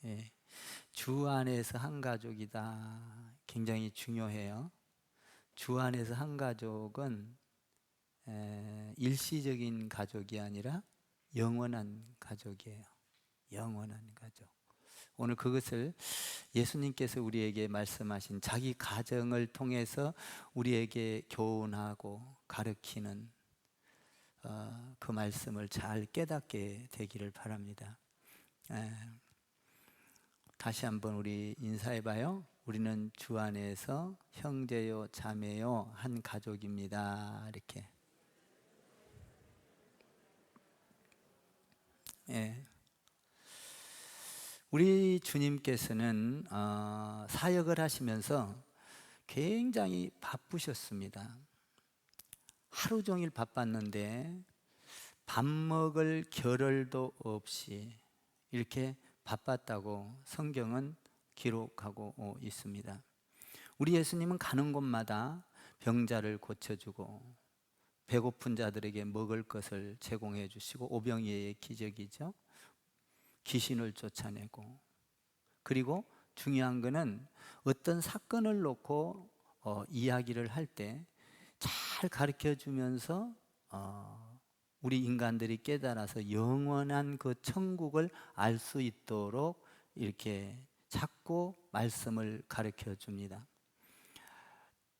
예, 주 안에서 한 가족이다. 굉장히 중요해요. 주 안에서 한 가족은 일시적인 가족이 아니라 영원한 가족이에요. 영원한 가족. 오늘 그것을 예수님께서 우리에게 말씀하신 자기 가정을 통해서 우리에게 교훈하고 가르치는 그 말씀을 잘 깨닫게 되기를 바랍니다. 다시 한번 우리 인사해봐요. 우리는 주 안에서 형제요 자매요 한 가족입니다. 이렇게. 예. 우리 주님께서는 사역을 하시면서 굉장히 바쁘셨습니다. 하루 종일 바빴는데 밥 먹을 겨를도 없이 이렇게 바빴다고 성경은 기록하고 있습니다. 우리 예수님은 가는 곳마다 병자를 고쳐주고 배고픈 자들에게 먹을 것을 제공해 주시고 오병이어의 기적이죠. 귀신을 쫓아내고, 그리고 중요한 것은 어떤 사건을 놓고 이야기를 할 때 잘 가르쳐 주면서 우리 인간들이 깨달아서 영원한 그 천국을 알 수 있도록 이렇게 자꾸 말씀을 가르쳐 줍니다.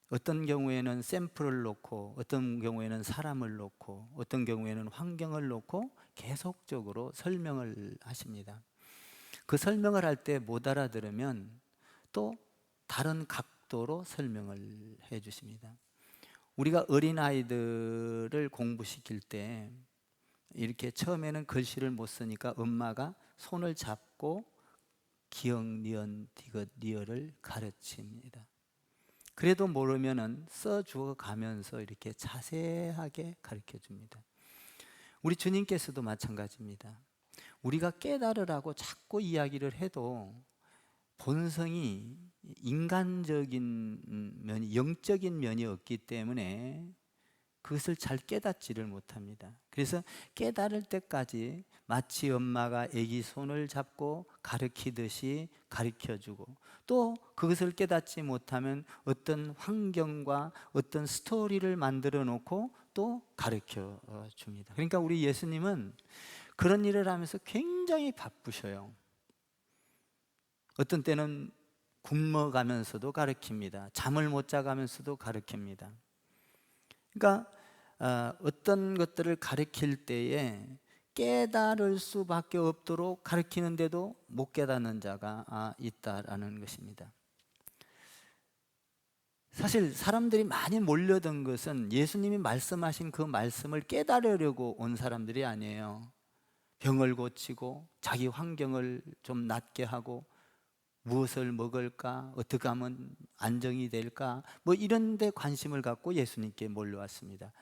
어떤 경우에는 샘플을 놓고, 어떤 경우에는 사람을 놓고, 어떤 경우에는 환경을 놓고 계속적으로 설명을 하십니다. 그 설명을 할 때 못 알아들으면 또 다른 각도로 설명을 해 주십니다. 우리가 어린아이들을 공부시킬 때 이렇게 처음에는 글씨를 못 쓰니까 엄마가 손을 잡고 기역, 니은, 디귿, 리을을 가르칩니다. 그래도 모르면은 써주어 가면서 이렇게 자세하게 가르쳐 줍니다. 우리 주님께서도 마찬가지입니다. 우리가 깨달으라고 자꾸 이야기를 해도 본성이 인간적인 면이, 영적인 면이 없기 때문에 그것을 잘 깨닫지를 못합니다. 그래서 깨달을 때까지 마치 엄마가 아기 손을 잡고 가르치듯이 가르쳐주고, 또 그것을 깨닫지 못하면 어떤 환경과 어떤 스토리를 만들어 놓고 또 가르쳐 줍니다. 그러니까 우리 예수님은 그런 일을 하면서 굉장히 바쁘셔요. 어떤 때는 굶어가면서도 가르칩니다. 잠을 못 자가면서도 가르칩니다. 그러니까 어떤 것들을 가르칠 때에 깨달을 수밖에 없도록 가르치는데도 못 깨닫는 자가 있다라는 것입니다. 사실 사람들이 많이 몰려든 것은 예수님이 말씀하신 그 말씀을 깨달으려고 온 사람들이 아니에요. 병을 고치고 자기 환경을 좀 낫게 하고 무엇을 먹을까, 어떻게 하면 안정이 될까, 뭐 이런 데 관심을 갖고 예수님께 몰려왔습니다.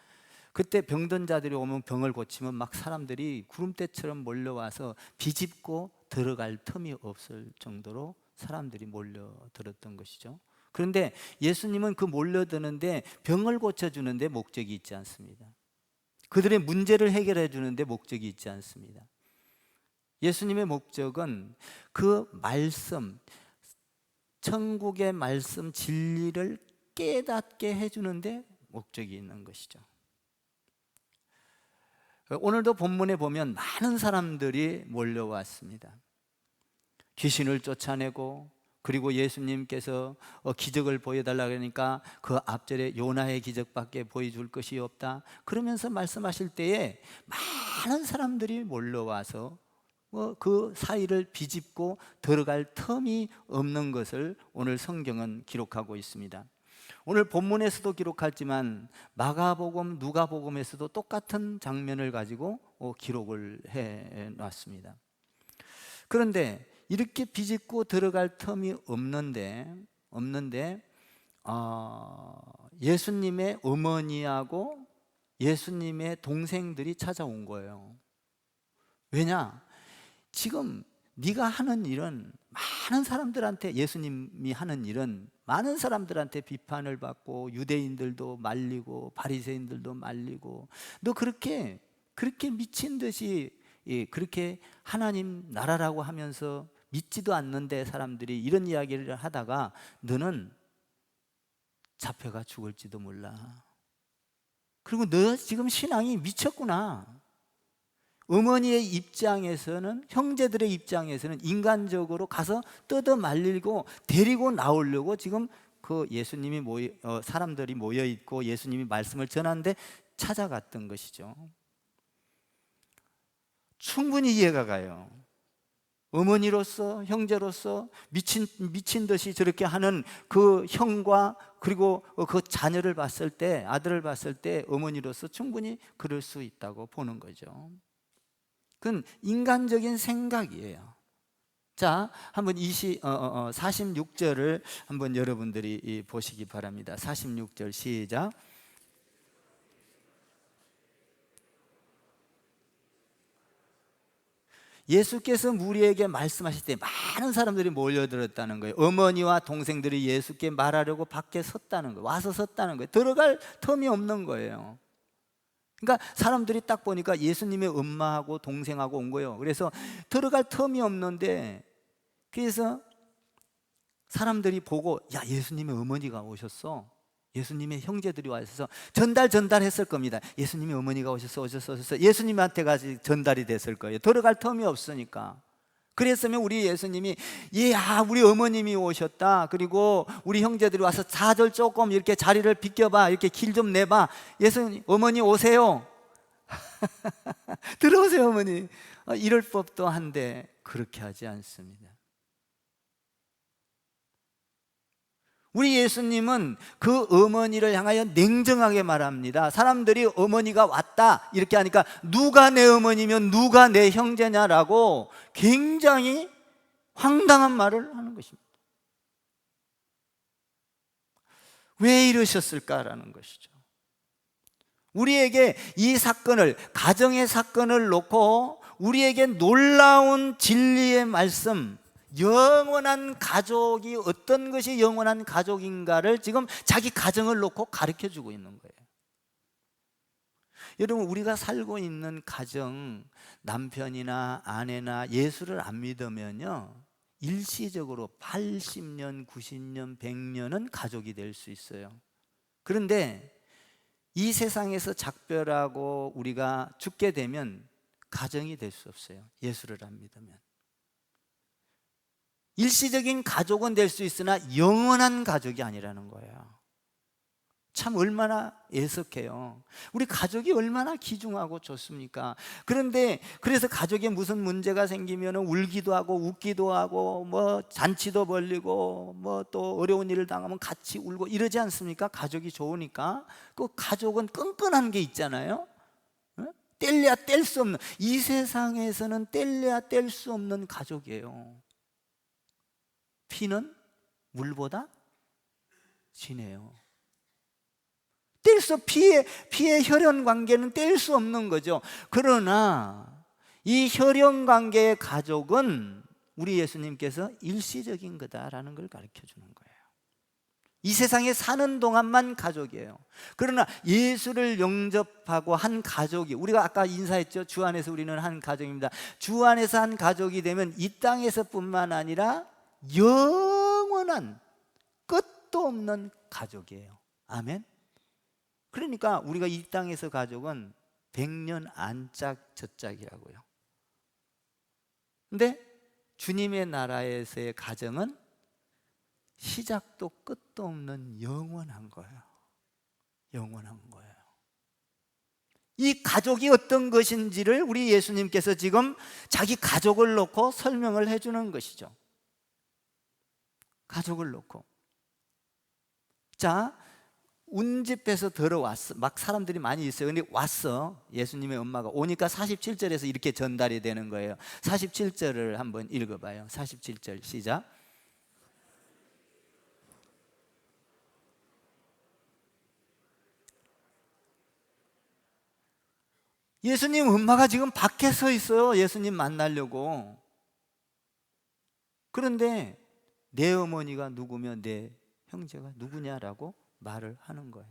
그때 병든 자들이 오면 병을 고치면 막 사람들이 구름대처럼 몰려와서 비집고 들어갈 틈이 없을 정도로 사람들이 몰려들었던 것이죠. 그런데 예수님은 그 몰려드는데 병을 고쳐주는데 목적이 있지 않습니다. 그들의 문제를 해결해 주는데 목적이 있지 않습니다. 예수님의 목적은 그 말씀, 천국의 말씀 진리를 깨닫게 해주는데 목적이 있는 것이죠. 오늘도 본문에 보면 많은 사람들이 몰려왔습니다. 귀신을 쫓아내고, 그리고 예수님께서 기적을 보여달라고 하니까 그 앞절에 요나의 기적밖에 보여줄 것이 없다 그러면서 말씀하실 때에 많은 사람들이 몰려와서 그 사이를 비집고 들어갈 틈이 없는 것을 오늘 성경은 기록하고 있습니다. 오늘 본문에서도 기록하지만 마가복음, 누가복음에서도 똑같은 장면을 가지고 기록을 해놨습니다. 그런데 이렇게 비집고 들어갈 틈이 없는데 예수님의 어머니하고 예수님의 동생들이 찾아온 거예요. 왜냐? 지금 네가 하는 일은 많은 사람들한테, 예수님이 하는 일은 많은 사람들한테 비판을 받고 유대인들도 말리고 바리새인들도 말리고, 너 그렇게 미친 듯이 그렇게 하나님 나라라고 하면서 믿지도 않는데 사람들이 이런 이야기를 하다가 너는 잡혀가 죽을지도 몰라. 그리고 너 지금 신앙이 미쳤구나. 어머니의 입장에서는, 형제들의 입장에서는 인간적으로 가서 뜯어 말리고 데리고 나오려고 지금 그 예수님이 사람들이 모여 있고 예수님이 말씀을 전하는데 찾아갔던 것이죠. 충분히 이해가 가요. 어머니로서, 형제로서 미친 듯이 저렇게 하는 그 형과 그리고 그 자녀를 봤을 때, 아들을 봤을 때 어머니로서 충분히 그럴 수 있다고 보는 거죠. 그건 인간적인 생각이에요. 자, 한번 46절을 한번 여러분들이 보시기 바랍니다. 46절 시작. 예수께서 무리에게 말씀하실 때 많은 사람들이 몰려들었다는 거예요. 어머니와 동생들이 예수께 말하려고 밖에 섰다는 거예요. 와서 섰다는 거예요. 들어갈 틈이 없는 거예요. 그러니까 사람들이 딱 보니까 예수님의 엄마하고 동생하고 온 거예요. 그래서 들어갈 틈이 없는데, 그래서 사람들이 보고, 야, 예수님의 어머니가 오셨어. 예수님의 형제들이 와 있어서 전달했을 겁니다. 예수님의 어머니가 오셔서 예수님한테까지 전달이 됐을 거예요. 들어갈 틈이 없으니까. 그랬으면 우리 예수님이, 우리 어머님이 오셨다, 그리고 우리 형제들이 와서 4절 조금 이렇게 자리를 비켜봐, 이렇게 길 좀 내봐, 예수님 어머니 오세요. 들어오세요 어머니. 이럴 법도 한데 그렇게 하지 않습니다. 우리 예수님은 그 어머니를 향하여 냉정하게 말합니다. 사람들이 어머니가 왔다 이렇게 하니까 누가 내 어머니면 누가 내 형제냐라고 굉장히 황당한 말을 하는 것입니다. 왜 이러셨을까라는 것이죠. 우리에게 이 사건을, 가정의 사건을 놓고 우리에게 놀라운 진리의 말씀, 영원한 가족이 어떤 것이 영원한 가족인가를 지금 자기 가정을 놓고 가르쳐 주고 있는 거예요. 여러분, 우리가 살고 있는 가정, 남편이나 아내나 예수를 안 믿으면요, 일시적으로 80년, 90년, 100년은 가족이 될 수 있어요. 그런데 이 세상에서 작별하고 우리가 죽게 되면 가정이 될 수 없어요. 예수를 안 믿으면. 일시적인 가족은 될 수 있으나 영원한 가족이 아니라는 거예요. 참 얼마나 애석해요. 우리 가족이 얼마나 귀중하고 좋습니까? 그런데 그래서 가족에 무슨 문제가 생기면 울기도 하고 웃기도 하고 뭐 잔치도 벌리고 뭐 또 어려운 일을 당하면 같이 울고 이러지 않습니까? 가족이 좋으니까. 그 가족은 끈끈한 게 있잖아요. 뗄래야 뗄 수 없는, 이 세상에서는 뗄래야 뗄 수 없는 가족이에요. 피는 물보다 진해요. 피의 혈연 관계는 뗄 수 없는 거죠. 그러나 이 혈연 관계의 가족은 우리 예수님께서 일시적인 거다라는 걸 가르쳐 주는 거예요. 이 세상에 사는 동안만 가족이에요. 그러나 예수를 영접하고 한 가족이, 우리가 아까 인사했죠. 주 안에서 우리는 한 가족입니다. 주 안에서 한 가족이 되면 이 땅에서뿐만 아니라 영원한 끝도 없는 가족이에요. 아멘. 그러니까 우리가 이 땅에서 가족은 100년 안짝저짝이라고요. 근데 주님의 나라에서의 가정은 시작도 끝도 없는 영원한 거예요. 영원한 거예요. 이 가족이 어떤 것인지를 우리 예수님께서 지금 자기 가족을 놓고 설명을 해주는 것이죠. 가족을 놓고. 자, 운집에서 들어왔어. 막 사람들이 많이 있어요. 근데 왔어. 예수님의 엄마가 오니까 47절에서 이렇게 전달이 되는 거예요. 47절을 한번 읽어봐요. 47절 시작. 예수님 엄마가 지금 밖에 서 있어요. 예수님 만나려고. 그런데 내 어머니가 누구며 내 형제가 누구냐라고 말을 하는 거예요.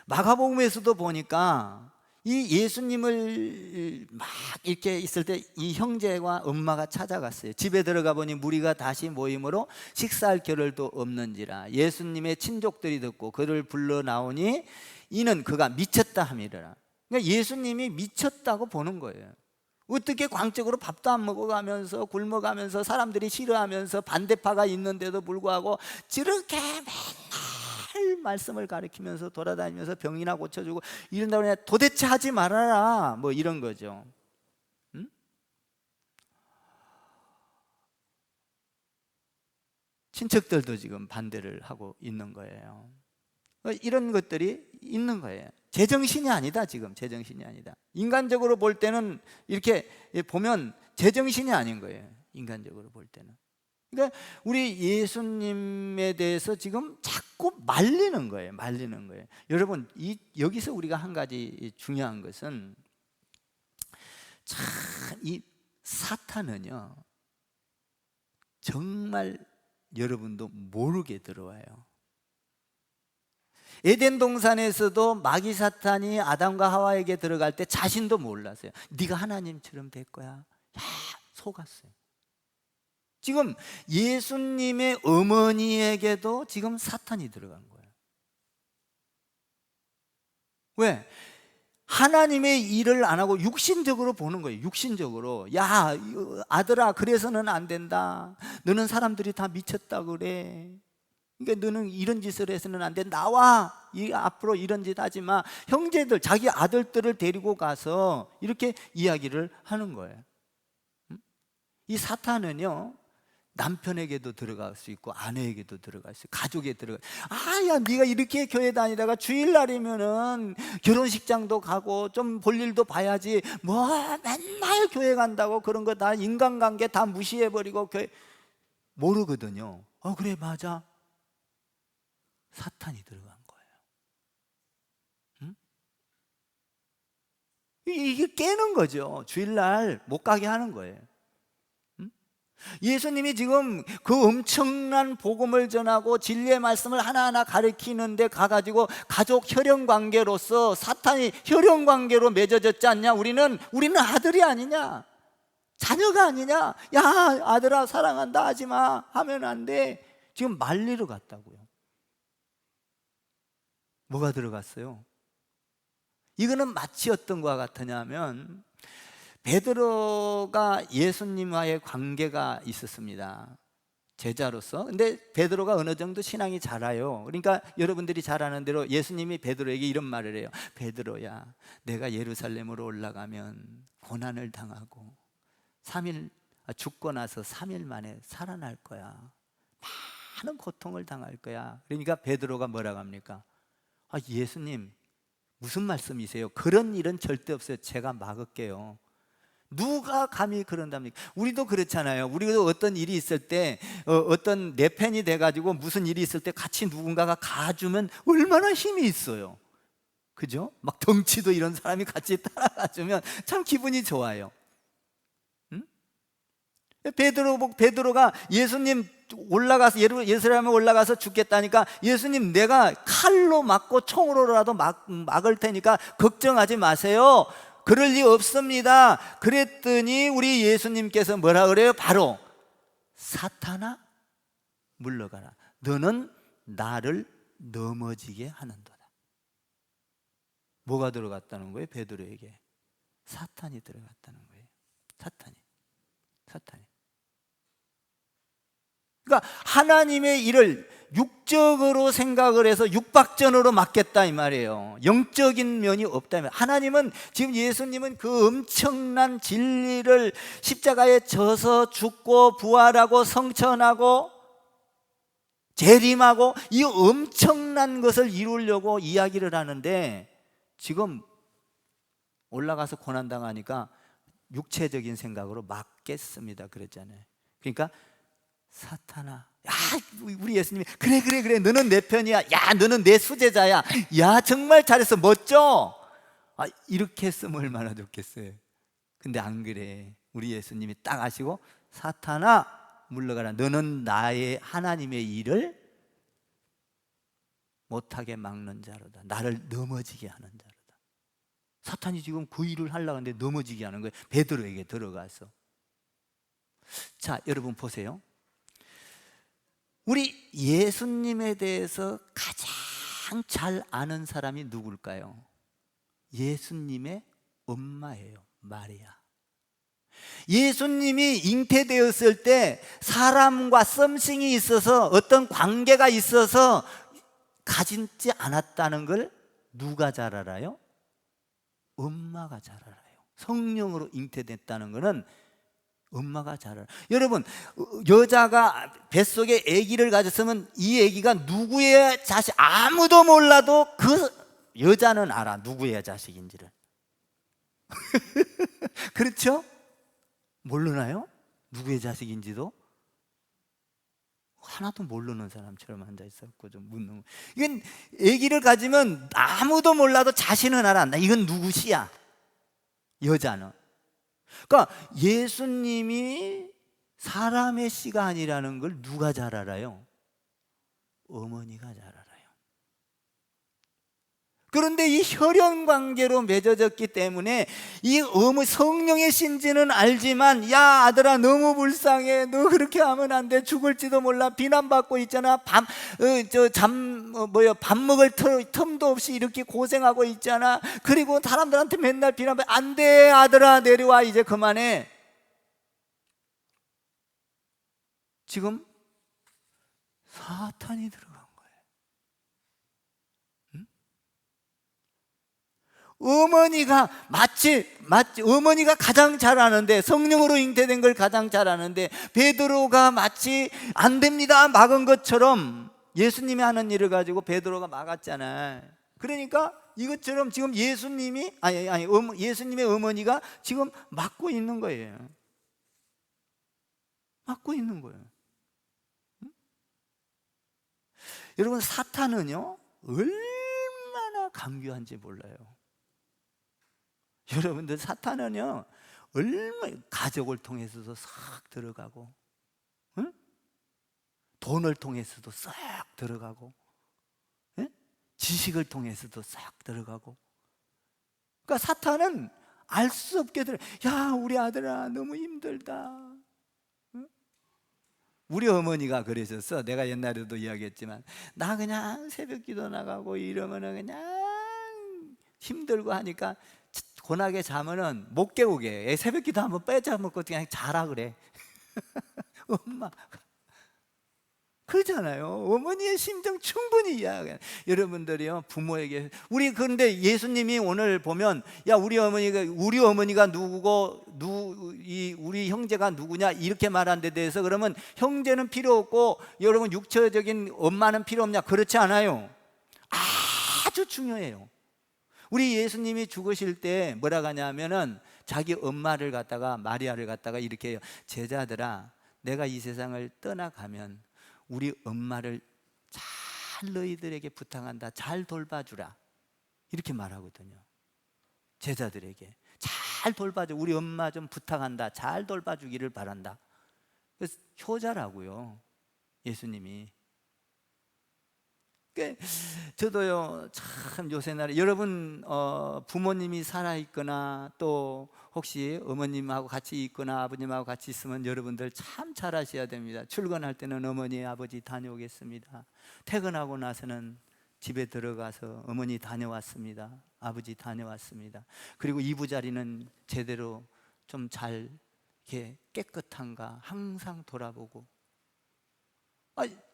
마가복음에서도 보니까 이 예수님을 막 이렇게 있을 때 이 형제와 엄마가 찾아갔어요. 집에 들어가 보니 무리가 다시 모임으로 식사할 겨를도 없는지라. 예수님의 친족들이 듣고 그를 불러 나오니 이는 그가 미쳤다 함이라. 그러니까 예수님이 미쳤다고 보는 거예요. 어떻게 광적으로 밥도 안 먹어가면서 굶어가면서 사람들이 싫어하면서 반대파가 있는데도 불구하고 저렇게 맨날 말씀을 가르치면서 돌아다니면서 병이나 고쳐주고 이런다고 그냥 도대체 하지 말아라 뭐 이런 거죠. 응? 친척들도 지금 반대를 하고 있는 거예요. 이런 것들이 있는 거예요. 제정신이 아니다. 지금 제정신이 아니다. 인간적으로 볼 때는 이렇게 보면 제정신이 아닌 거예요. 인간적으로 볼 때는. 그러니까 우리 예수님에 대해서 지금 자꾸 말리는 거예요. 말리는 거예요. 여러분, 여기서 우리가 한 가지 중요한 것은 참 이 사탄은요 정말 여러분도 모르게 들어와요. 에덴 동산에서도 마귀 사탄이 아담과 하와에게 들어갈 때 자신도 몰랐어요. 네가 하나님처럼 될 거야. 야, 속았어요. 지금 예수님의 어머니에게도 지금 사탄이 들어간 거예요. 왜? 하나님의 일을 안 하고 육신적으로 보는 거예요. 육신적으로. 야, 아들아, 그래서는 안 된다. 너는 사람들이 다 미쳤다 그래. 그러니까 너는 이런 짓을 해서는 안 돼. 나와. 앞으로 이런 짓 하지 마. 형제들, 자기 아들들을 데리고 가서 이렇게 이야기를 하는 거예요. 이 사탄은요 남편에게도 들어갈 수 있고 아내에게도 들어갈 수 있고 가족에 들어갈 수 있고, 야 네가 이렇게 교회 다니다가 주일날이면은 결혼식장도 가고 좀 볼 일도 봐야지 뭐 맨날 교회 간다고 그런 거 다 인간관계 다 무시해버리고 교회 모르거든요. 그래 맞아. 사탄이 들어간 거예요. 응? 이게 깨는 거죠. 주일날 못 가게 하는 거예요. 예수님이 지금 그 엄청난 복음을 전하고 진리의 말씀을 하나하나 가르치는데 가가지고 가족 혈연관계로서 사탄이 혈연관계로 맺어졌지 않냐? 우리는 아들이 아니냐? 자녀가 아니냐? 야 아들아 사랑한다 하지마 하면 안 돼. 지금 말리러 갔다고요. 뭐가 들어갔어요? 이거는 마치 어떤 것과 같으냐면 베드로가 예수님과의 관계가 있었습니다. 제자로서. 근데 베드로가 어느 정도 신앙이 자라요. 그러니까 여러분들이 잘 아는 대로 예수님이 베드로에게 이런 말을 해요. 베드로야, 내가 예루살렘으로 올라가면 고난을 당하고 죽고 나서 3일 만에 살아날 거야. 많은 고통을 당할 거야. 그러니까 베드로가 뭐라고 합니까? 예수님 무슨 말씀이세요? 그런 일은 절대 없어요. 제가 막을게요. 누가 감히 그런답니까? 우리도 그렇잖아요. 우리도 어떤 일이 있을 때 어떤 내 편이 돼가지고 무슨 일이 있을 때 같이 누군가가 가주면 얼마나 힘이 있어요. 그죠? 막 덩치도 이런 사람이 같이 따라가주면 참 기분이 좋아요. 응? 베드로가 예수님 올라가서 예루살렘에 올라가서 죽겠다니까 예수님 내가 칼로 맞고 총으로라도 막을 테니까 걱정하지 마세요. 그럴 리 없습니다. 그랬더니 우리 예수님께서 뭐라 그래요? 바로 사탄아 물러가라. 너는 나를 넘어지게 하는도다. 뭐가 들어갔다는 거예요? 베드로에게 사탄이 들어갔다는 거예요. 사탄이. 그러니까 하나님의 일을 육적으로 생각을 해서 육박전으로 맡겠다 이 말이에요. 영적인 면이 없다 이 말이에요. 하나님은 지금 예수님은 그 엄청난 진리를 십자가에 져서 죽고 부활하고 성천하고 재림하고 이 엄청난 것을 이루려고 이야기를 하는데 지금 올라가서 고난당하니까 육체적인 생각으로 막겠습니다 그랬잖아요. 그러니까 사탄아, 야 우리 예수님이 그래 너는 내 편이야. 야 너는 내 수제자야. 야 정말 잘했어. 멋져. 이렇게 했으면 얼마나 좋겠어요. 근데 안 그래. 우리 예수님이 딱 아시고 사탄아 물러가라. 너는 나의 하나님의 일을 못하게 막는 자로다. 나를 넘어지게 하는 자로다. 사탄이 지금 그 일을 하려고 하는데 넘어지게 하는 거예요. 베드로에게 들어가서. 자, 여러분 보세요. 우리 예수님에 대해서 가장 잘 아는 사람이 누굴까요? 예수님의 엄마예요. 마리아. 예수님이 잉태되었을 때 사람과 썸씽이 있어서 어떤 관계가 있어서 가지지 않았다는 걸 누가 잘 알아요? 엄마가 잘 알아요. 성령으로 잉태됐다는 것은 엄마가 잘 알아요. 여러분, 여자가 뱃속에 아기를 가졌으면 이 아기가 누구의 자식, 아무도 몰라도 그 여자는 알아, 누구의 자식인지를. 그렇죠? 모르나요? 누구의 자식인지도? 하나도 모르는 사람처럼 앉아있었고 좀 묻는 거. 이건 아기를 가지면 아무도 몰라도 자신은 알아. 이건 누구시야? 여자는. 그러니까 예수님이 사람의 씨가 아니라는 걸 누가 잘 알아요? 어머니가 잘 알아요. 그런데 이 혈연 관계로 맺어졌기 때문에 이 성령의 신지는 알지만, 야 아들아 너무 불쌍해, 너 그렇게 하면 안 돼, 죽을지도 몰라, 비난받고 있잖아, 밥 먹을 틈도 없이 이렇게 고생하고 있잖아, 그리고 사람들한테 맨날 비난받고, 안 돼 아들아 내려와, 이제 그만해. 지금 사탄이 들어간 거예요. 어머니가 마치 어머니가 가장 잘 아는데, 성령으로 잉태된 걸 가장 잘 아는데, 베드로가 마치 안 됩니다 막은 것처럼 예수님이 하는 일을 가지고 베드로가 막았잖아요. 그러니까 이것처럼 지금 예수님의 어머니가 지금 막고 있는 거예요. 막고 있는 거예요. 여러분, 사탄은요 얼마나 강교한지 몰라요. 여러분들, 사탄은요 얼마나 가족을 통해서도 싹 들어가고, 응? 돈을 통해서도 싹 들어가고, 응? 지식을 통해서도 싹 들어가고. 그러니까 사탄은 알 수 없게 야 우리 아들아 너무 힘들다. 응? 우리 어머니가 그러셨어. 내가 옛날에도 이야기했지만, 나 그냥 새벽기도 나가고 이러면은 그냥 힘들고 하니까 고나게 자면은 못 깨우게, 새벽기도 한번 빼자 먹고 그냥 자라 그래. 엄마 그러잖아요. 어머니의 심정 충분히 이해하게. 여러분들이요, 부모에게 그런데 예수님이 오늘 보면, 야 우리 어머니가 누구고 우리 형제가 누구냐 이렇게 말한 데 대해서, 그러면 형제는 필요 없고 여러분 육체적인 엄마는 필요 없냐? 그렇지 않아요. 아주 중요해요. 우리 예수님이 죽으실 때 뭐라 하냐면은, 자기 엄마를 갖다가, 마리아를 갖다가 이렇게 해요. 제자들아, 내가 이 세상을 떠나가면 우리 엄마를 잘 너희들에게 부탁한다. 잘 돌봐주라. 이렇게 말하거든요. 제자들에게 잘 돌봐줘. 우리 엄마 좀 부탁한다. 잘 돌봐주기를 바란다. 그래서 효자라고요, 예수님이. 저도요 참 요새날에, 여러분 부모님이 살아있거나 또 혹시 어머님하고 같이 있거나 아버님하고 같이 있으면 여러분들 참 잘하셔야 됩니다. 출근할 때는 어머니 아버지 다녀오겠습니다. 퇴근하고 나서는 집에 들어가서 어머니 다녀왔습니다, 아버지 다녀왔습니다. 그리고 이부자리는 제대로 좀 잘 이렇게 깨끗한가 항상 돌아보고.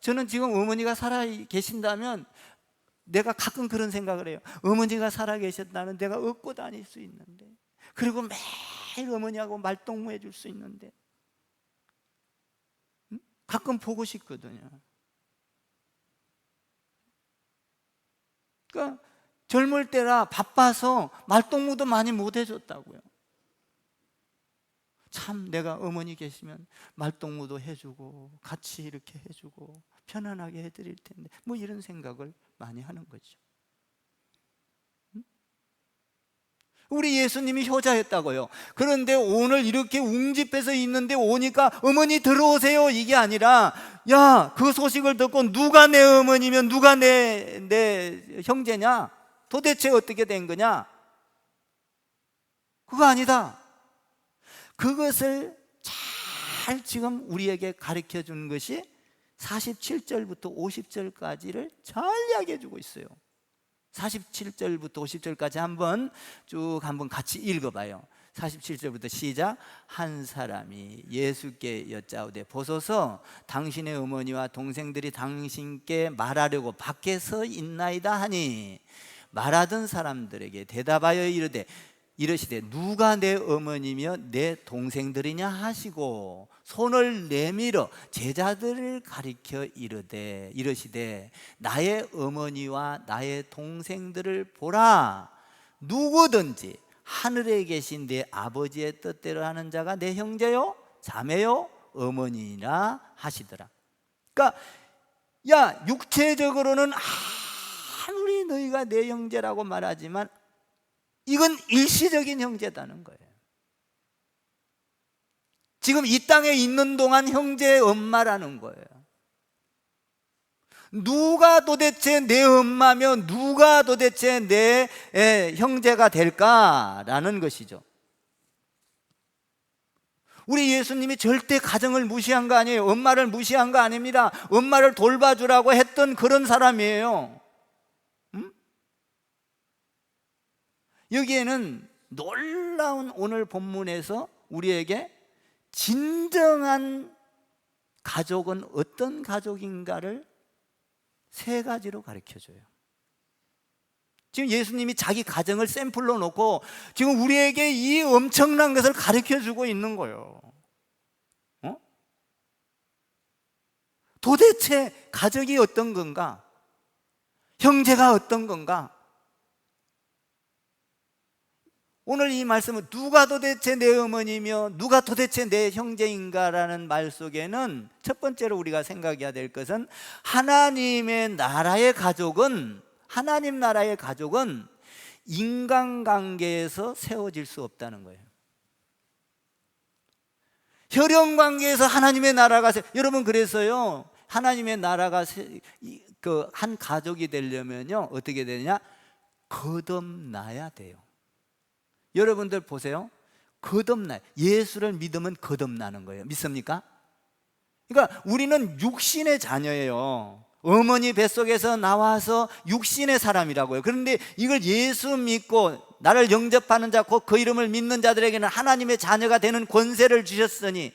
저는 지금 어머니가 살아 계신다면 내가 가끔 그런 생각을 해요. 어머니가 살아 계셨다면 내가 업고 다닐 수 있는데, 그리고 매일 어머니하고 말동무해 줄 수 있는데, 가끔 보고 싶거든요. 그러니까 젊을 때라 바빠서 말동무도 많이 못 해줬다고요. 참 내가 어머니 계시면 말동무도 해주고 같이 이렇게 해주고 편안하게 해드릴 텐데, 뭐 이런 생각을 많이 하는 거죠. 우리 예수님이 효자였다고요. 그런데 오늘 이렇게 웅집해서 있는데 오니까 어머니 들어오세요 이게 아니라, 야 그 소식을 듣고 누가 내 어머니면 누가 내 형제냐? 도대체 어떻게 된 거냐? 그거 아니다. 그것을 잘 지금 우리에게 가르쳐 준 것이 47절부터 50절까지를 잘 이야기해 주고 있어요. 47절부터 50절까지 한번 같이 읽어봐요. 47절부터 시작. 한 사람이 예수께 여짜오되 보소서 당신의 어머니와 동생들이 당신께 말하려고 밖에 서 있나이다 하니 말하던 사람들에게 대답하여 이르시되 누가 내 어머니며 내 동생들이냐 하시고 손을 내밀어 제자들을 가리켜 이르시되 나의 어머니와 나의 동생들을 보라. 누구든지 하늘에 계신 내 아버지의 뜻대로 하는 자가 내 형제요 자매요 어머니라 하시더라. 그러니까 야, 육체적으로는 아무리 너희가 내 형제라고 말하지만 이건 일시적인 형제다는 거예요. 지금 이 땅에 있는 동안 형제의 엄마라는 거예요. 누가 도대체 내 엄마며 누가 도대체 내 형제가 될까라는 것이죠. 우리 예수님이 절대 가정을 무시한 거 아니에요. 엄마를 무시한 거 아닙니다. 엄마를 돌봐주라고 했던 그런 사람이에요. 여기에는 놀라운 오늘 본문에서 우리에게 진정한 가족은 어떤 가족인가를 세 가지로 가르쳐줘요. 지금 예수님이 자기 가정을 샘플로 놓고 지금 우리에게 이 엄청난 것을 가르쳐주고 있는 거예요. 도대체 가족이 어떤 건가? 형제가 어떤 건가? 오늘 이 말씀은 누가 도대체 내 어머니며 누가 도대체 내 형제인가라는 말 속에는 첫 번째로 우리가 생각해야 될 것은 하나님 나라의 가족은 인간관계에서 세워질 수 없다는 거예요. 혈연관계에서 하나님의 나라가 여러분 그래서요 하나님의 나라가 한 가족이 되려면요 어떻게 되느냐? 거듭나야 돼요. 여러분들 보세요. 거듭나요. 예수를 믿으면 거듭나는 거예요. 믿습니까? 그러니까 우리는 육신의 자녀예요. 어머니 뱃속에서 나와서 육신의 사람이라고요. 그런데 이걸 예수 믿고 나를 영접하는 자, 곧 그 이름을 믿는 자들에게는 하나님의 자녀가 되는 권세를 주셨으니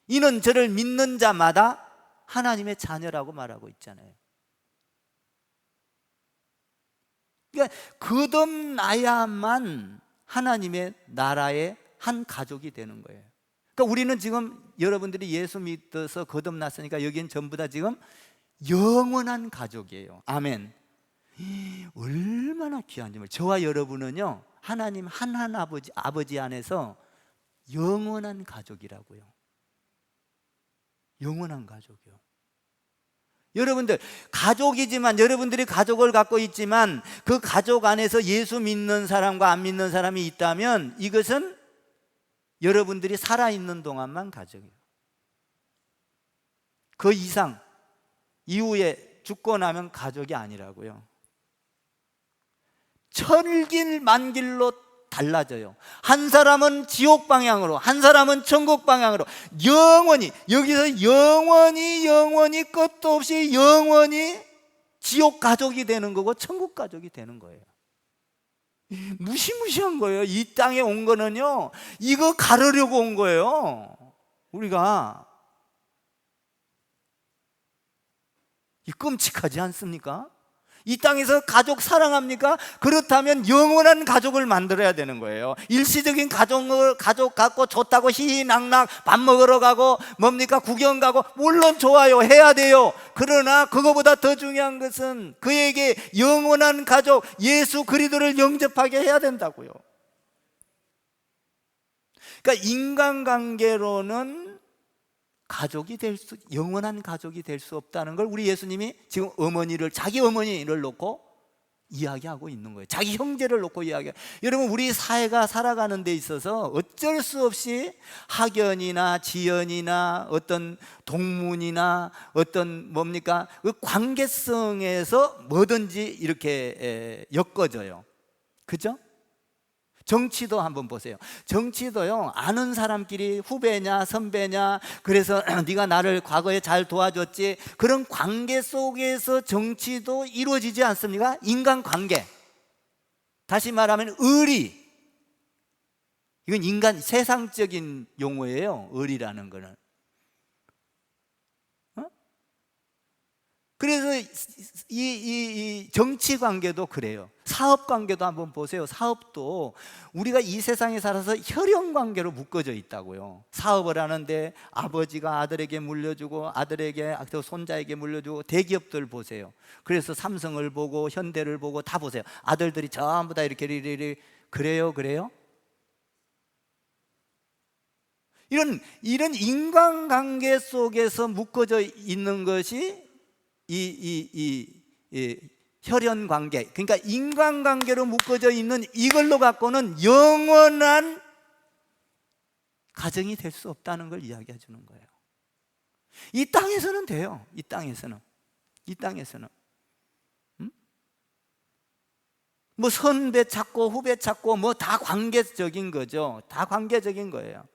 이는 저를 믿는 자마다 하나님의 자녀라고 말하고 있잖아요. 그러니까 거듭나야만 하나님의 나라의 한 가족이 되는 거예요. 그러니까 우리는 지금 여러분들이 예수 믿어서 거듭났으니까 여기는 전부 다 지금 영원한 가족이에요. 아멘. 얼마나 귀한지 몰라요. 저와 여러분은요 하나님 한 아버지 안에서 영원한 가족이라고요. 영원한 가족이요. 여러분들 가족이지만 여러분들이 가족을 갖고 있지만 그 가족 안에서 예수 믿는 사람과 안 믿는 사람이 있다면 이것은 여러분들이 살아있는 동안만 가족이에요. 그 이상 이후에 죽고 나면 가족이 아니라고요. 천길 만길로 달라져요. 한 사람은 지옥 방향으로, 한 사람은 천국 방향으로 영원히, 여기서 영원히 끝도 없이 영원히 지옥 가족이 되는 거고 천국 가족이 되는 거예요. 무시무시한 거예요. 이 땅에 온 거는요 이거 가르려고 온 거예요. 우리가 이 끔찍하지 않습니까? 이 땅에서 가족 사랑합니까? 그렇다면 영원한 가족을 만들어야 되는 거예요. 일시적인 가족 갖고 좋다고 희희낙낙 밥 먹으러 가고 뭡니까 구경 가고 물론 좋아요, 해야 돼요. 그러나 그거보다 더 중요한 것은 그에게 영원한 가족 예수 그리스도를 영접하게 해야 된다고요. 그러니까 인간관계로는 영원한 가족이 될 수 없다는 걸 우리 예수님이 지금 자기 어머니를 놓고 이야기하고 있는 거예요. 자기 형제를 놓고 이야기해요. 여러분 우리 사회가 살아가는 데 있어서 어쩔 수 없이 학연이나 지연이나 어떤 동문이나 어떤 그 관계성에서 뭐든지 이렇게 엮어져요. 그죠? 정치도 한번 보세요. 정치도요, 아는 사람끼리 후배냐 선배냐, 그래서 네가 나를 과거에 잘 도와줬지, 그런 관계 속에서 정치도 이루어지지 않습니까? 인간관계, 다시 말하면 의리, 이건 인간 세상적인 용어예요. 의리라는 거는. 그래서 이 정치 관계도 그래요. 사업 관계도 한번 보세요. 사업도 우리가 이 세상에 살아서 혈연 관계로 묶어져 있다고요. 사업을 하는데 아버지가 아들에게 물려주고, 아들에게 또 손자에게 물려주고, 대기업들 보세요. 그래서 삼성을 보고 현대를 보고 다 보세요. 아들들이 전부 다 이렇게 그래요? 이런 인간관계 속에서 묶어져 있는 것이 이 혈연 관계, 그러니까 인간관계로 묶어져 있는 이걸로 갖고는 영원한 가정이 될 수 없다는 걸 이야기해 주는 거예요. 이 땅에서는 돼요. 이 땅에서는 뭐 선배 찾고 후배 찾고 뭐 다 관계적인 거죠. 다 관계적인 거예요.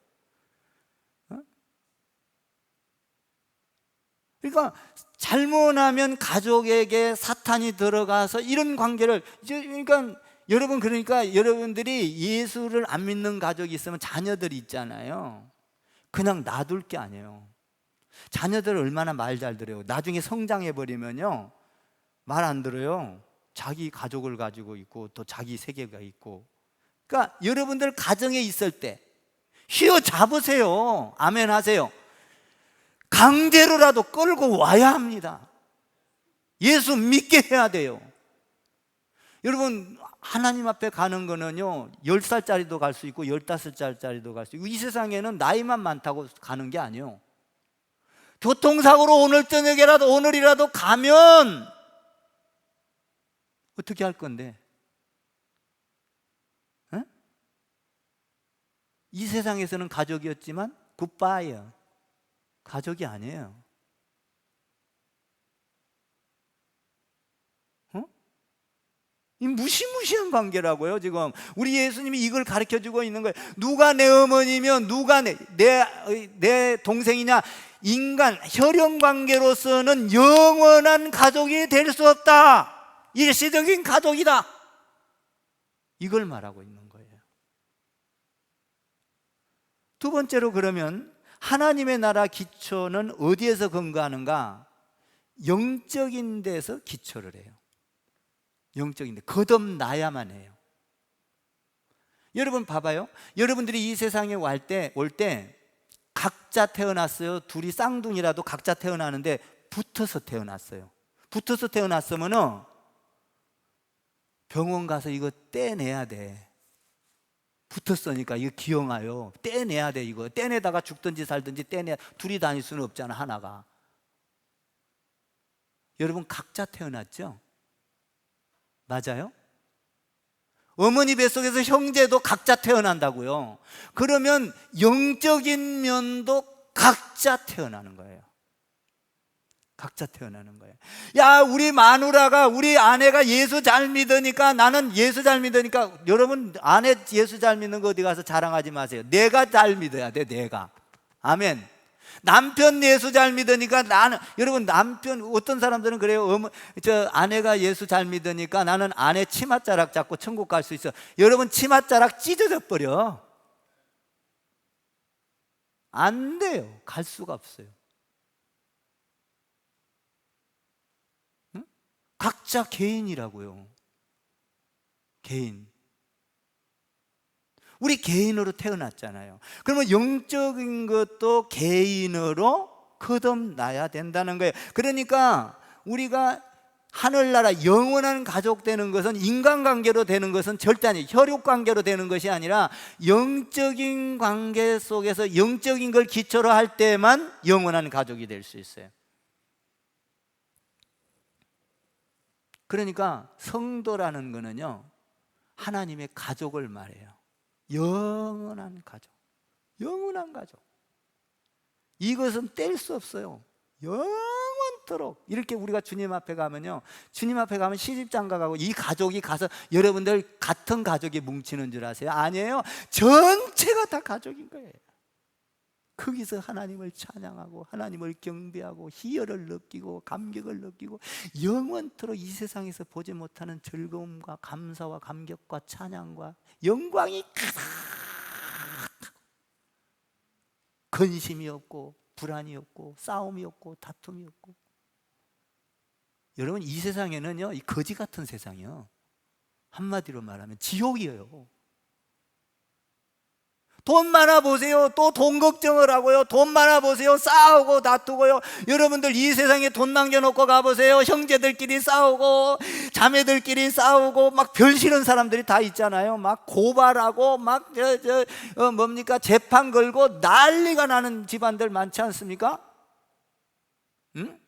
그러니까 잘못하면 가족에게 사탄이 들어가서 이런 관계를, 그러니까 여러분들이 예수를 안 믿는 가족이 있으면 자녀들이 있잖아요. 그냥 놔둘 게 아니에요. 자녀들 얼마나 말 잘 들어요. 나중에 성장해 버리면요, 말 안 들어요. 자기 가족을 가지고 있고 또 자기 세계가 있고. 그러니까 여러분들 가정에 있을 때 휘어잡으세요. 아멘 하세요. 강제로라도 끌고 와야 합니다. 예수 믿게 해야 돼요. 여러분, 하나님 앞에 가는 거는요, 10살짜리도 갈 수 있고 15살짜리도 갈 수 있고, 이 세상에는 나이만 많다고 가는 게 아니에요. 교통사고로 오늘이라도 가면 어떻게 할 건데? 에? 이 세상에서는 가족이었지만 굿바이, 가족이 아니에요. 이 무시무시한 관계라고요. 지금 우리 예수님이 이걸 가르쳐주고 있는 거예요. 누가 내 어머니면 누가 내 동생이냐, 인간 혈연 관계로서는 영원한 가족이 될 수 없다. 일시적인 가족이다. 이걸 말하고 있는 거예요. 두 번째로, 그러면 하나님의 나라 기초는 어디에서 근거하는가? 영적인 데서 기초를 해요. 영적인데 거듭나야만 해요. 여러분 봐봐요. 여러분들이 이 세상에 올 때 각자 태어났어요. 둘이 쌍둥이라도 각자 태어나는데 붙어서 태어났어요. 붙어서 태어났으면 병원 가서 이거 떼내야 돼. 붙었으니까 이거 기형아요. 떼내야 돼. 이거 떼내다가 죽든지 살든지 떼내야. 둘이 다닐 수는 없잖아, 하나가. 여러분 각자 태어났죠? 맞아요? 어머니 뱃속에서 형제도 각자 태어난다고요. 그러면 영적인 면도 각자 태어나는 거예요. 각자 태어나는 거예요. 야, 우리 마누라가, 우리 아내가 예수 잘 믿으니까, 나는 예수 잘 믿으니까. 여러분, 아내 예수 잘 믿는 거 어디 가서 자랑하지 마세요. 내가 잘 믿어야 돼, 내가. 아멘. 남편 예수 잘 믿으니까 나는, 여러분, 남편, 어떤 사람들은 그래요. 아내가 예수 잘 믿으니까 나는 아내 치맛자락 잡고 천국 갈 수 있어. 여러분, 치맛자락 찢어져 버려. 안 돼요. 갈 수가 없어요. 응? 각자 개인이라고요. 개인. 우리 개인으로 태어났잖아요. 그러면 영적인 것도 개인으로 거듭나야 된다는 거예요. 그러니까 우리가 하늘나라 영원한 가족 되는 것은, 인간관계로 되는 것은 절대 아니에요. 혈육관계로 되는 것이 아니라 영적인 관계 속에서 영적인 걸 기초로 할 때만 영원한 가족이 될 수 있어요. 그러니까 성도라는 거는요, 하나님의 가족을 말해요. 영원한 가족, 영원한 가족. 이것은 뗄 수 없어요. 영원토록. 이렇게 우리가 주님 앞에 가면요, 주님 앞에 가면 시집장가 가고 이 가족이 가서 여러분들 같은 가족이 뭉치는 줄 아세요? 아니에요. 전체가 다 가족인 거예요. 거기서 하나님을 찬양하고 하나님을 경배하고 희열을 느끼고 감격을 느끼고 영원토록 이 세상에서 보지 못하는 즐거움과 감사와 감격과 찬양과 영광이 가득, 근심이 없고 불안이 없고 싸움이 없고 다툼이 없고. 여러분, 이 세상에는요, 이 거지 같은 세상이요, 한마디로 말하면 지옥이에요. 돈 많아 보세요. 또 돈 걱정을 하고요. 돈 많아 보세요. 싸우고 다투고요. 여러분들 이 세상에 돈 남겨놓고 가보세요. 형제들끼리 싸우고 자매들끼리 싸우고 막 별 싫은 사람들이 다 있잖아요. 막 고발하고 막 뭡니까, 재판 걸고 난리가 나는 집안들 많지 않습니까? 응?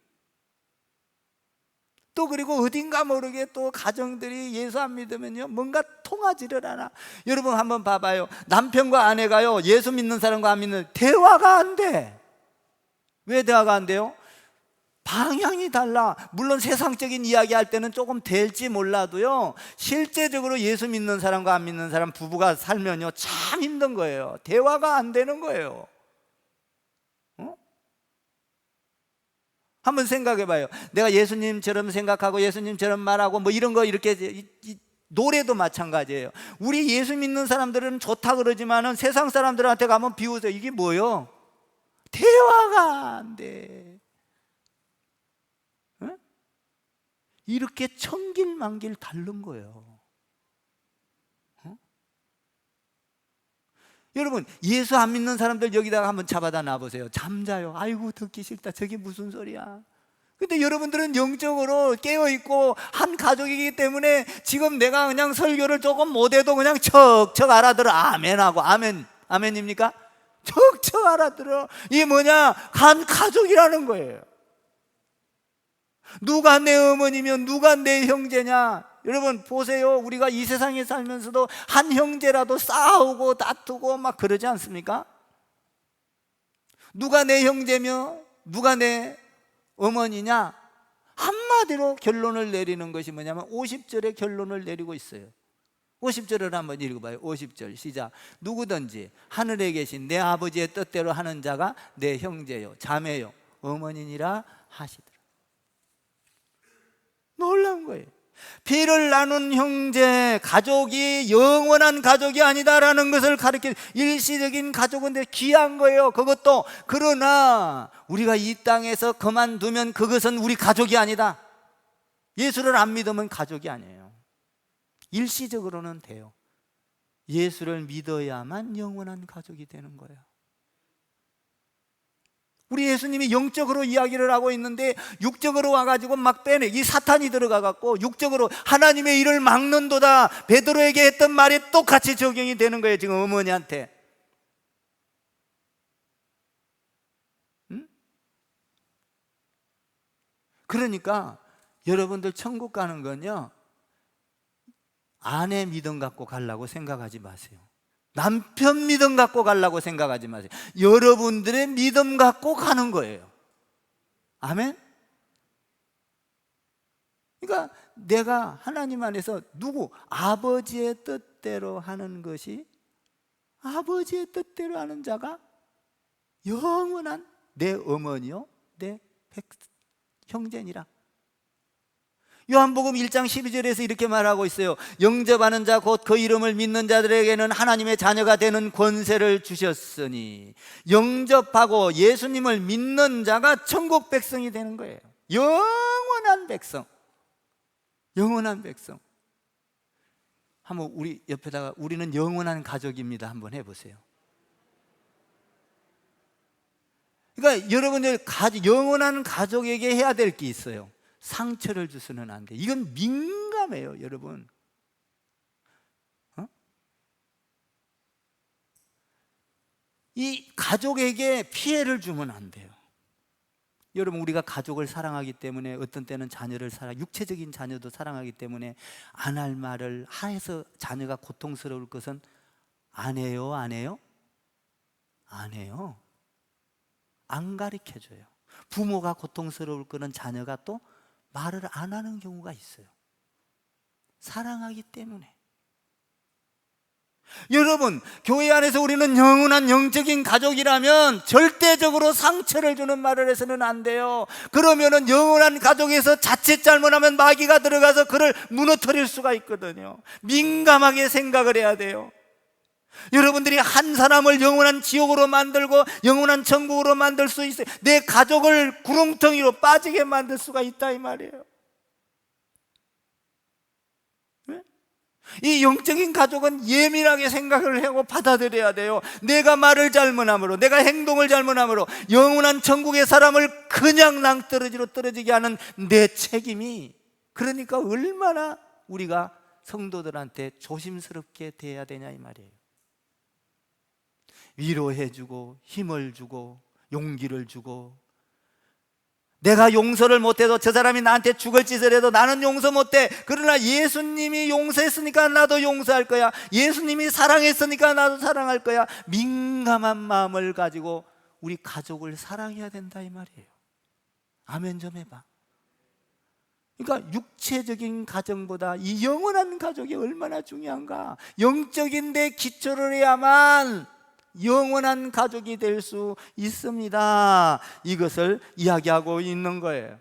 또 그리고 어딘가 모르게 또 가정들이 예수 안 믿으면요, 뭔가 통하지를 않아. 여러분 한번 봐봐요. 남편과 아내가요, 예수 믿는 사람과 안 믿는 대화가 안 돼. 왜 대화가 안 돼요? 방향이 달라. 물론 세상적인 이야기 할 때는 조금 될지 몰라도요, 실제적으로 예수 믿는 사람과 안 믿는 사람 부부가 살면요 참 힘든 거예요. 대화가 안 되는 거예요. 한번 생각해 봐요. 내가 예수님처럼 생각하고 예수님처럼 말하고 뭐 이런 거 이렇게 이 노래도 마찬가지예요. 우리 예수 믿는 사람들은 좋다 그러지만은 세상 사람들한테 가면 비웃어요. 이게 뭐예요? 대화가 안 돼. 응? 이렇게 천길만길 다른 거예요. 여러분, 예수 안 믿는 사람들 여기다가 한번 잡아다 놔보세요. 잠자요. 아이고 듣기 싫다. 저게 무슨 소리야. 근데 여러분들은 영적으로 깨어있고 한 가족이기 때문에 지금 내가 그냥 설교를 조금 못해도 그냥 척척 알아들어. 아멘하고. 아멘입니까? 척척 알아들어. 이게 뭐냐? 한 가족이라는 거예요. 누가 내 어머니며 누가 내 형제냐? 여러분 보세요. 우리가 이 세상에 살면서도 한 형제라도 싸우고 다투고 막 그러지 않습니까? 누가 내 형제며 누가 내 어머니냐? 한마디로 결론을 내리는 것이 뭐냐면 50절의 결론을 내리고 있어요. 50절을 한번 읽어봐요. 50절 시작. 누구든지 하늘에 계신 내 아버지의 뜻대로 하는 자가 내 형제요 자매요 어머니니라 하시더라. 놀라운 거예요. 피를 나눈 형제, 가족이 영원한 가족이 아니다라는 것을 가르쳐. 일시적인 가족은 귀한 거예요. 그것도. 그러나 우리가 이 땅에서 그만두면 그것은 우리 가족이 아니다. 예수를 안 믿으면 가족이 아니에요. 일시적으로는 돼요. 예수를 믿어야만 영원한 가족이 되는 거예요. 우리 예수님이 영적으로 이야기를 하고 있는데 육적으로 와가지고 막 빼내. 이 사탄이 들어가갖고 육적으로 하나님의 일을 막는도다. 베드로에게 했던 말이 똑같이 적용이 되는 거예요. 지금 어머니한테. 응? 그러니까 여러분들 천국 가는 건요, 아내 믿음 갖고 가려고 생각하지 마세요. 남편 믿음 갖고 가려고 생각하지 마세요. 여러분들의 믿음 갖고 가는 거예요. 아멘? 그러니까 내가 하나님 안에서 아버지의 뜻대로 하는 것이, 아버지의 뜻대로 하는 자가 영원한 내 어머니요 내 형제니라. 요한복음 1장 12절에서 이렇게 말하고 있어요. 영접하는 자 곧 그 이름을 믿는 자들에게는 하나님의 자녀가 되는 권세를 주셨으니. 영접하고 예수님을 믿는 자가 천국 백성이 되는 거예요. 영원한 백성. 영원한 백성. 한번 우리 옆에다가 우리는 영원한 가족입니다 한번 해보세요. 그러니까 여러분들 영원한 가족에게 해야 될 게 있어요. 상처를 주서는 안 돼. 이건 민감해요, 여러분. 이 가족에게 피해를 주면 안 돼요. 여러분, 우리가 가족을 사랑하기 때문에 어떤 때는 자녀를 육체적인 자녀도 사랑하기 때문에 안 할 말을 해서 자녀가 고통스러울 것은 안 해요, 안 해요? 안 해요. 안 가르쳐줘요. 부모가 고통스러울 거는 자녀가 또 말을 안 하는 경우가 있어요. 사랑하기 때문에. 여러분, 교회 안에서 우리는 영원한 영적인 가족이라면 절대적으로 상처를 주는 말을 해서는 안 돼요. 그러면은 영원한 가족에서 자칫 잘못하면 마귀가 들어가서 그를 무너뜨릴 수가 있거든요. 민감하게 생각을 해야 돼요. 여러분들이 한 사람을 영원한 지옥으로 만들고 영원한 천국으로 만들 수 있어요. 내 가족을 구렁텅이로 빠지게 만들 수가 있다 이 말이에요. 이 영적인 가족은 예민하게 생각을 하고 받아들여야 돼요. 내가 말을 잘못함으로, 내가 행동을 잘못함으로 영원한 천국의 사람을 그냥 낭떠러지로 떨어지게 하는 내 책임이, 그러니까 얼마나 우리가 성도들한테 조심스럽게 대해야 되냐 이 말이에요. 위로해주고 힘을 주고 용기를 주고, 내가 용서를 못해도 저 사람이 나한테 죽을 짓을 해도 나는 용서 못해. 그러나 예수님이 용서했으니까 나도 용서할 거야. 예수님이 사랑했으니까 나도 사랑할 거야. 민감한 마음을 가지고 우리 가족을 사랑해야 된다 이 말이에요. 아멘 좀 해봐. 그러니까 육체적인 가정보다 이 영원한 가족이 얼마나 중요한가. 영적인 데 기초를 해야만 영원한 가족이 될 수 있습니다. 이것을 이야기하고 있는 거예요.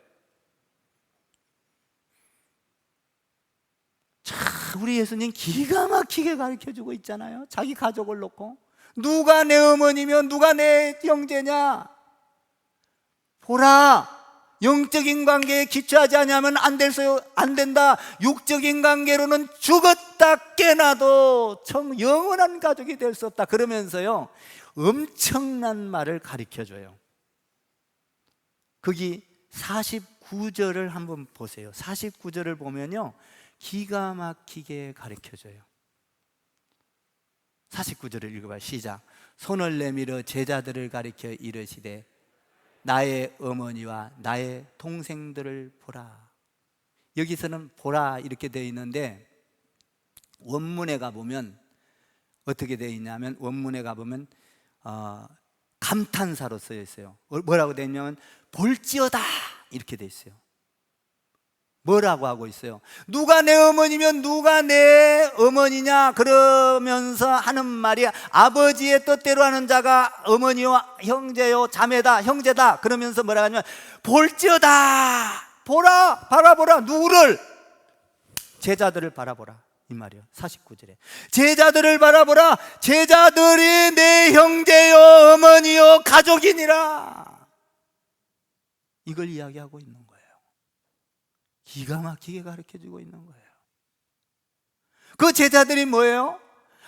자, 우리 예수님 기가 막히게 가르쳐주고 있잖아요. 자기 가족을 놓고 누가 내 어머니며 누가 내 형제냐, 보라, 영적인 관계에 기초하지 않으면 안 된다. 육적인 관계로는 죽었다 깨나도 영원한 가족이 될 수 없다. 그러면서요 엄청난 말을 가르쳐줘요. 거기 49절을 한번 보세요. 49절을 보면요 기가 막히게 가르쳐줘요. 49절을 읽어봐요. 시작. 손을 내밀어 제자들을 가리켜 이르시되 나의 어머니와 나의 동생들을 보라. 여기서는 보라 이렇게 되어 있는데 원문에 가보면 어떻게 되어 있냐면, 원문에 가보면 감탄사로 쓰여 있어요. 뭐라고 되어 있냐면 볼지어다 이렇게 되어 있어요. 뭐라고 하고 있어요? 누가 내 어머니면 누가 내 어머니냐 그러면서 하는 말이, 아버지의 뜻대로 하는 자가 어머니요 형제요 자매다 형제다 그러면서 뭐라고 하냐면 볼지어다, 보라, 바라보라. 누구를? 제자들을 바라보라 이 말이에요. 49절에 제자들을 바라보라. 제자들이 내 형제요 어머니요 가족이니라. 이걸 이야기하고 있는 거예요. 기가 막히게 가르쳐주고 있는 거예요. 그 제자들이 뭐예요?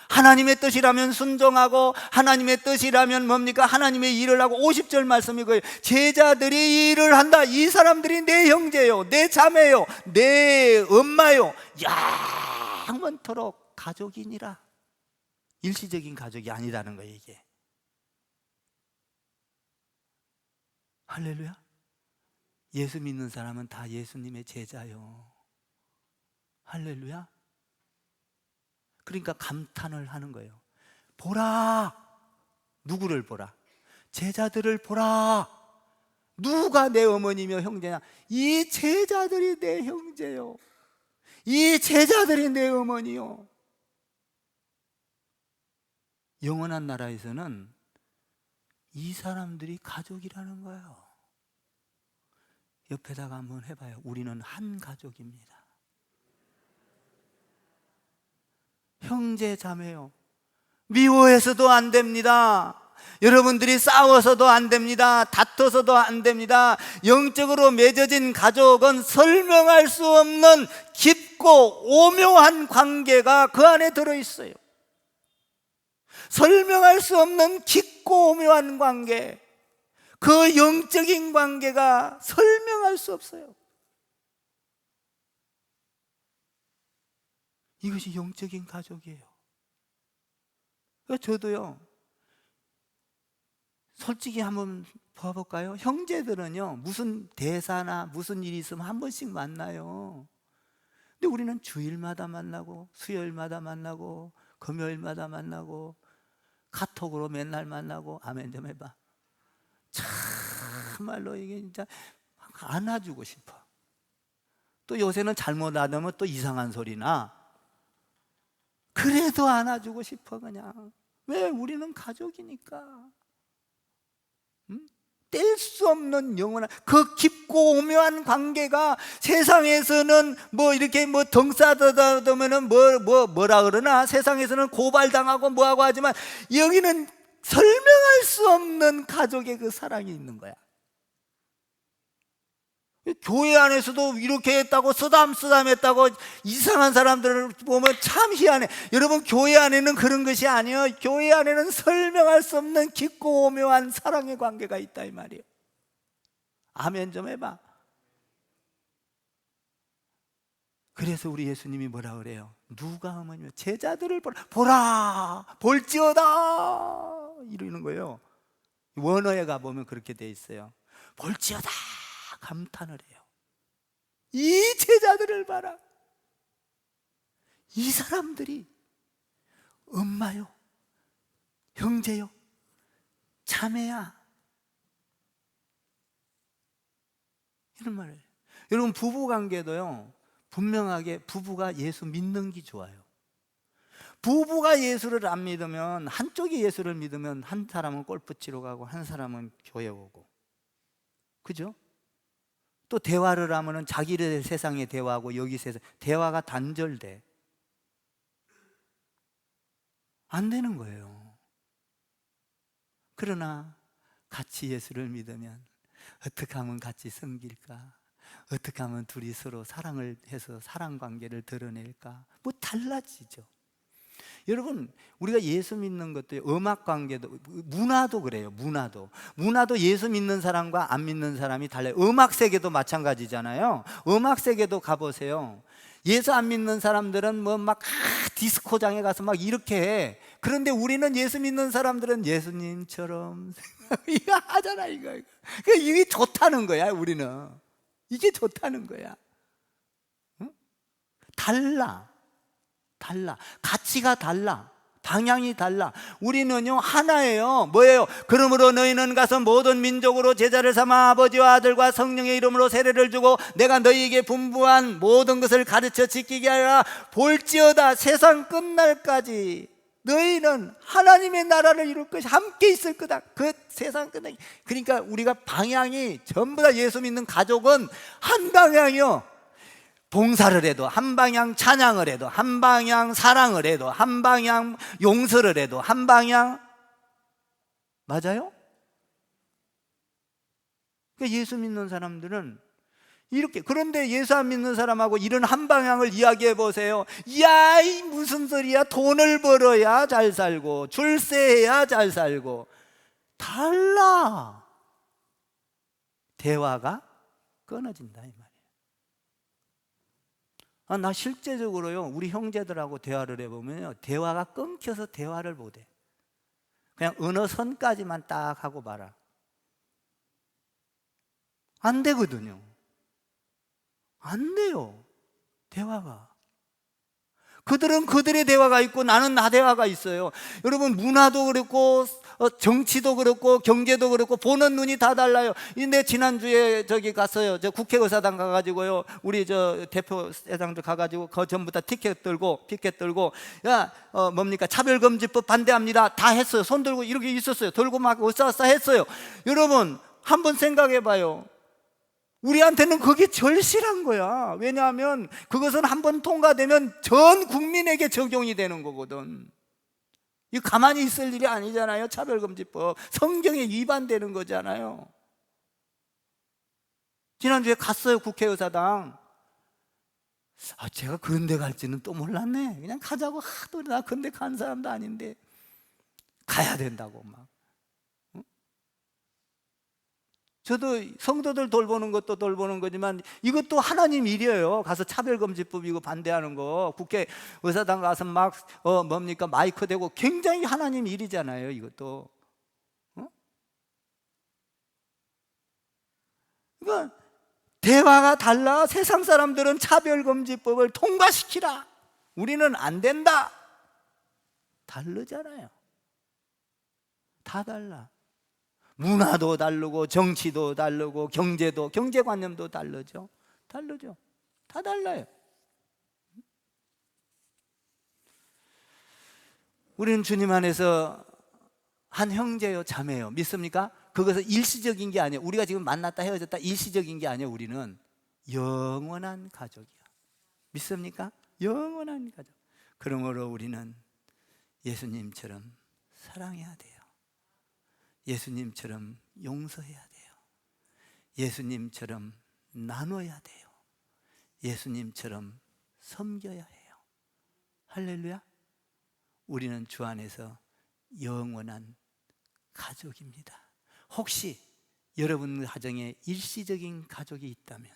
하나님의 뜻이라면 순종하고, 하나님의 뜻이라면 뭡니까? 하나님의 일을 하고. 50절 말씀이 거예요. 제자들이 일을 한다. 이 사람들이 내 형제요, 내 자매요, 내 엄마요, 영원토록 가족이니라. 일시적인 가족이 아니라는 거예요 이게. 할렐루야. 예수 믿는 사람은 다 예수님의 제자요. 할렐루야. 그러니까 감탄을 하는 거예요. 보라. 누구를 보라? 제자들을 보라. 누가 내 어머니며 형제냐? 이 제자들이 내 형제요, 이 제자들이 내 어머니요. 영원한 나라에서는 이 사람들이 가족이라는 거예요. 옆에다가 한번 해봐요. 우리는 한 가족입니다. 형제 자매요. 미워해서도 안 됩니다. 여러분들이 싸워서도 안 됩니다. 다퉈서도 안 됩니다. 영적으로 맺어진 가족은 설명할 수 없는 깊고 오묘한 관계가 그 안에 들어있어요. 설명할 수 없는 깊고 오묘한 관계, 그 영적인 관계가 설명할 수 없어요. 이것이 영적인 가족이에요. 저도요, 솔직히 한번 봐볼까요? 형제들은요 무슨 대사나 무슨 일이 있으면 한 번씩 만나요. 근데 우리는 주일마다 만나고, 수요일마다 만나고, 금요일마다 만나고, 카톡으로 맨날 만나고. 아멘 좀 해봐. 참 참말로 이게 진짜 안아주고 싶어. 또 요새는 잘못 안으면 또 이상한 소리나. 그래도 안아주고 싶어 그냥. 왜? 우리는 가족이니까. 뗄 수 없는 영원한 그 깊고 오묘한 관계가 세상에서는 뭐 이렇게 뭐 덩싸다더면은 뭐라 그러나 세상에서는 고발당하고 뭐하고 하지만 여기는 설명할 수 없는 가족의 그 사랑이 있는 거야. 교회 안에서도 이렇게 했다고 쓰담쓰담했다고 이상한 사람들을 보면 참 희한해. 여러분, 교회 안에는 그런 것이 아니에요. 교회 안에는 설명할 수 없는 깊고 오묘한 사랑의 관계가 있다 이 말이에요. 아멘 좀 해봐. 그래서 우리 예수님이 뭐라 그래요? 누가 하면 제자들을 보라 볼지어다 이러는 거예요. 원어에 가보면 그렇게 돼 있어요. 볼지어다 감탄을 해요. 이 제자들을 봐라. 이 사람들이 엄마요, 형제요, 자매야 이런 말을 해요. 여러분, 부부관계도요 분명하게 부부가 예수 믿는 게 좋아요. 부부가 예수를 안 믿으면, 한쪽이 예수를 믿으면 한 사람은 골프 치러 가고 한 사람은 교회 오고, 그죠? 또 대화를 하면은 자기를 세상에 대화하고 여기 세상 대화가 단절돼. 안 되는 거예요. 그러나 같이 예수를 믿으면 어떻게 하면 같이 섬길까? 어떻게 하면 둘이 서로 사랑을 해서 사랑 관계를 드러낼까? 뭐 달라지죠. 여러분, 우리가 예수 믿는 것도 음악 관계도, 문화도 그래요. 문화도 예수 믿는 사람과 안 믿는 사람이 달라요. 음악 세계도 마찬가지잖아요. 음악 세계도 가보세요. 예수 안 믿는 사람들은 뭐 막 디스코장에 가서 막 이렇게 해. 그런데 우리는 예수 믿는 사람들은 예수님처럼 이거 하잖아. 이거 이게 좋다는 거야. 우리는 이게 좋다는 거야. 응? 달라. 가치가 달라. 방향이 달라. 우리는요 하나예요. 뭐예요? 그러므로 너희는 가서 모든 민족으로 제자를 삼아 아버지와 아들과 성령의 이름으로 세례를 주고 내가 너희에게 분부한 모든 것을 가르쳐 지키게 하라. 볼지어다 세상 끝날까지 너희는 하나님의 나라를 이룰 것이 함께 있을 거다. 그 세상 끝나기. 그러니까 우리가 방향이 전부 다 예수 믿는 가족은 한 방향이요. 봉사를 해도 한 방향, 찬양을 해도 한 방향, 사랑을 해도 한 방향, 용서를 해도 한 방향. 맞아요? 그러니까 예수 믿는 사람들은 이렇게. 그런데 예수 안 믿는 사람하고 이런 한 방향을 이야기해 보세요. 야, 이 무슨 소리야? 돈을 벌어야 잘 살고 출세해야 잘 살고. 달라. 대화가 끊어진다 이 말이에요. 나 실제적으로요 우리 형제들하고 대화를 해보면요 대화가 끊겨서 대화를 못해. 그냥 어느 선까지만 딱 하고 말아. 안 되거든요. 안 돼요. 대화가. 그들은 그들의 대화가 있고 나는 나 대화가 있어요. 여러분, 문화도 그렇고 정치도 그렇고 경제도 그렇고 보는 눈이 다 달라요. 근데 지난주에 저기 갔어요. 저 국회의사당 가가지고요 우리 저 대표회장들 가가지고 그 전부 다 피켓 들고 야 뭡니까 차별금지법 반대합니다 다 했어요. 손 들고 이렇게 있었어요. 들고 막 으쌰으쌰 했어요. 여러분, 한번 생각해 봐요. 우리한테는 그게 절실한 거야. 왜냐하면 그것은 한번 통과되면 전 국민에게 적용이 되는 거거든. 이 가만히 있을 일이 아니잖아요. 차별금지법 성경에 위반되는 거잖아요. 지난주에 갔어요 국회의사당. 제가 그런 데 갈지는 또 몰랐네. 그냥 가자고 하도 나 근데 간 사람도 아닌데 가야 된다고 막. 저도 성도들 돌보는 것도 돌보는 거지만 이것도 하나님 일이에요. 가서 차별금지법 이거 반대하는 거 국회 의사당 가서 막 뭡니까 마이크 대고 굉장히 하나님 일이잖아요. 이것도. 그러니까 대화가 달라. 세상 사람들은 차별금지법을 통과시키라. 우리는 안 된다. 다르잖아요. 다 달라. 문화도 다르고 정치도 다르고 경제관념도 다르죠. 다 달라요. 우리는 주님 안에서 한 형제요 자매요. 믿습니까? 그것은 일시적인 게 아니에요. 우리가 지금 만났다 헤어졌다 일시적인 게 아니에요. 우리는 영원한 가족이야. 믿습니까? 영원한 가족. 그러므로 우리는 예수님처럼 사랑해야 돼요. 예수님처럼 용서해야 돼요. 예수님처럼 나눠야 돼요. 예수님처럼 섬겨야 해요. 할렐루야. 우리는 주 안에서 영원한 가족입니다. 혹시 여러분 가정에 일시적인 가족이 있다면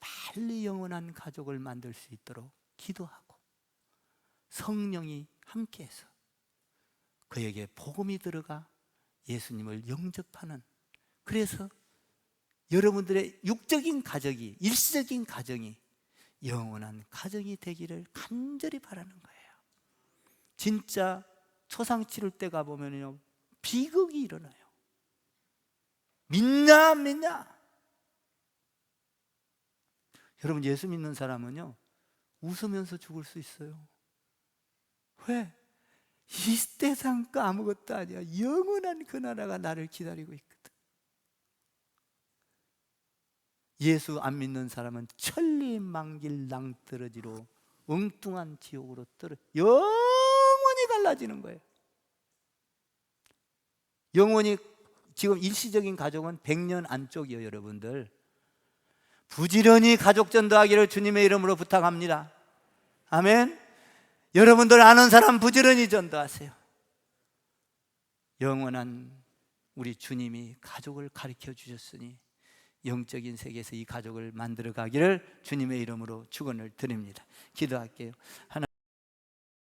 빨리 영원한 가족을 만들 수 있도록 기도하고 성령이 함께해서 그에게 복음이 들어가 예수님을 영접하는, 그래서 여러분들의 육적인 가족이, 일시적인 가정이 영원한 가정이 되기를 간절히 바라는 거예요. 진짜 초상 치를 때 가보면요 비극이 일어나요. 믿냐 안 믿냐? 여러분, 예수 믿는 사람은요 웃으면서 죽을 수 있어요. 왜? 이 세상 거 아무것도 아니야. 영원한 그 나라가 나를 기다리고 있거든. 예수 안 믿는 사람은 천리망길 낭떠러지로 엉뚱한 지옥으로 영원히 갈라지는 거예요. 영원히. 지금 일시적인 가족은 100년 안쪽이에요. 여러분들 부지런히 가족 전도하기를 주님의 이름으로 부탁합니다. 아멘. 여러분들 아는 사람 부지런히 전도하세요. 영원한 우리 주님이 가족을 가르쳐 주셨으니 영적인 세계에서 이 가족을 만들어 가기를 주님의 이름으로 축원을 드립니다. 기도할게요. 하나님